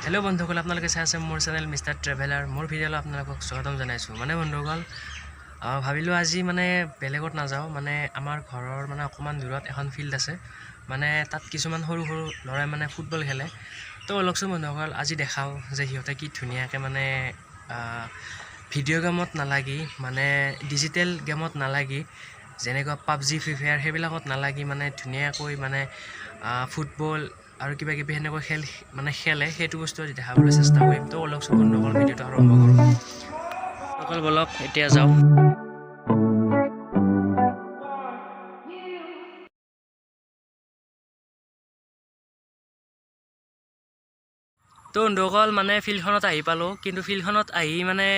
hello बंधुकल आपनालोके चाइ आछे मोर channel mr.traveler मोर भिडिओले आपनालोকক स्वागतम जनाइछु माने बंधुकल भाबिलो আজি माने बेलेगत ना जाओ माने आमार घरर माने अकमान दूरत এখন ফিল্ড আছে माने तात किछुमान सरू सरू लराय माने फुटबल खेले तो अलगसो बंधुकल আজি देखाओ जे हिहते कि धुनियाके माने भिडिओ गेमत नालागि माने डिजिटल गेमत नालागि जेनेका PUBG फ्री फायर हेबिलाकत नालागि माने धुनियाকৈ माने फुटबल আৰু কিবা কিবি হেনেকৈ খেল মানে খেলে হেতু বস্তু দেখাবলৈ চেষ্টা কৰিম তো অলপ বন্ধুসকল ভিডিওটো আৰম্ভ কৰোঁ সকল বলক এতিয়া যাও তো বন্ধুসকল মানে ফিল্ডখনত আহি পালো কিন্তু ফিল্ডখনত আহি মানে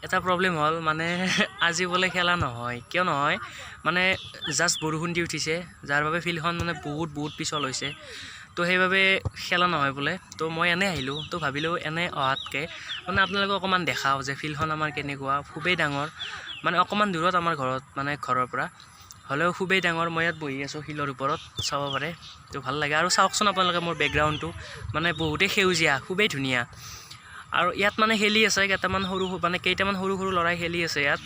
এটা প্ৰবলেম হ'ল মানে আজি বলে খেলা নহয় কিয় নহয় মানে জাস্ট বৰষুণ দি উঠিছে যাৰ বাবে ফিল্ডখন মানে বহুত পিছল হৈছে তো সেইভাবে খেলা নহয় বলে তো মই এনে আহিলো তো ভাবিলো এনে অহাতকে মানে আপোনালোকক অকমান দেখাও যে ফিল্ডখন আমাৰ কেনেকুৱা খুবেই ডাঙৰ মানে অকমান দূৰত আমাৰ ঘৰত মানে ঘৰৰ পৰা হলেও খুবেই ডাঙৰ মই ইয়াত বহি আছো হিলৰ ওপৰত চাব পাৰে তো ভাল লাগে আৰু চাওকচোন আপোনালোকে মোৰ বেকগ্ৰাউণ্ডটো মানে বহুতেই সেউজীয়া খুবেই ধুনীয়া আৰু ইয়াত মানে খেলি আছে কেইটামান সৰু লৰাই খেলি আছে ইয়াত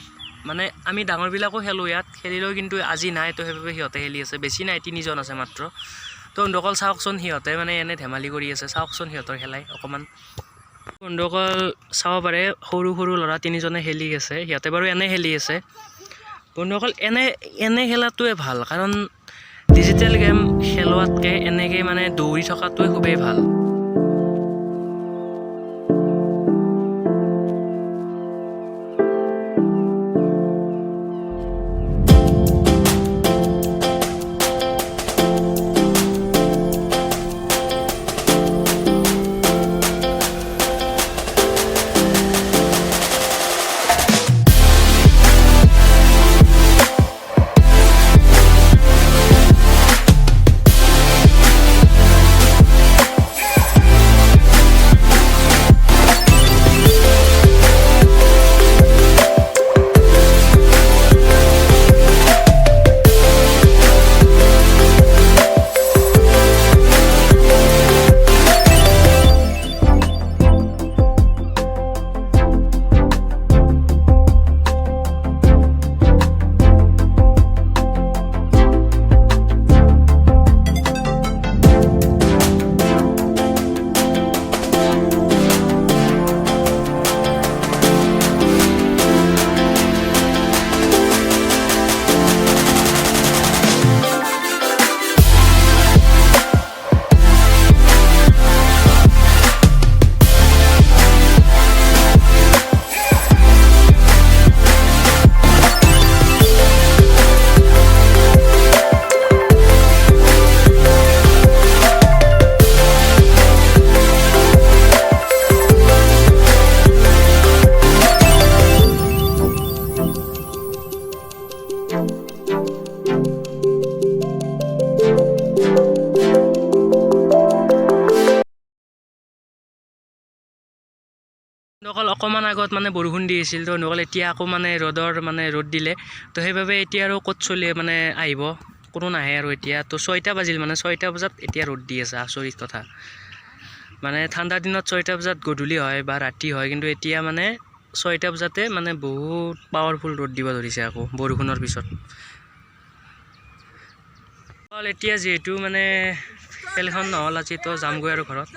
মানে আমি ডাঙৰ বিলাকো খেলো ইয়াত খেলিলেও কিন্তু আজি নাই তো সেইভাবে সিহঁতে খেলি আছে বেছি নাই তিনিজন আছে মাত্ৰ তো বন্ধুসকল চাওকচোন সিহঁতে মানে এনে ধেমালি কৰি আছে চাওকচোন সিহঁতৰ খেলাই অকমান বন্ধুসকল চাব পাৰে সৰু লৰা তিনিজনে খেলি আছে সিহঁতে বাৰু এনে খেলি আছে বন্ধুসকল এনে খেলাটোৱে ভাল কাৰণ ডিজিটেল গেম খেলোৱাতকে এনেকে মানে দৌৰি থকাটোৱে খুবেই ভাল অকমান আগত মানে বৰষুণ দি আছিল তো নকল এতিয়া আকৌ মানে ৰ'দ দিলে তো সেইভাবে এতিয়া আৰু ক'ত চলি মানে আহিব কোনো নাহে আৰু এতিয়া তো 6টা বাজিল মানে 6টা বজাত এতিয়া ৰ'দ দি আছে আচৰিত কথা মানে ঠাণ্ডা দিনত 6টা বজাত গধূলি হয় বা ৰাতি হয় কিন্তু এতিয়া মানে 6টা বজাতে মানে বহুত পাৱাৰফুল ৰ'দ দিব ধৰিছে আকৌ বৰষুণৰ পিছত এতিয়া যেহেতু মানে খেলখন নহল আজি তো যামগৈ আৰু ঘৰত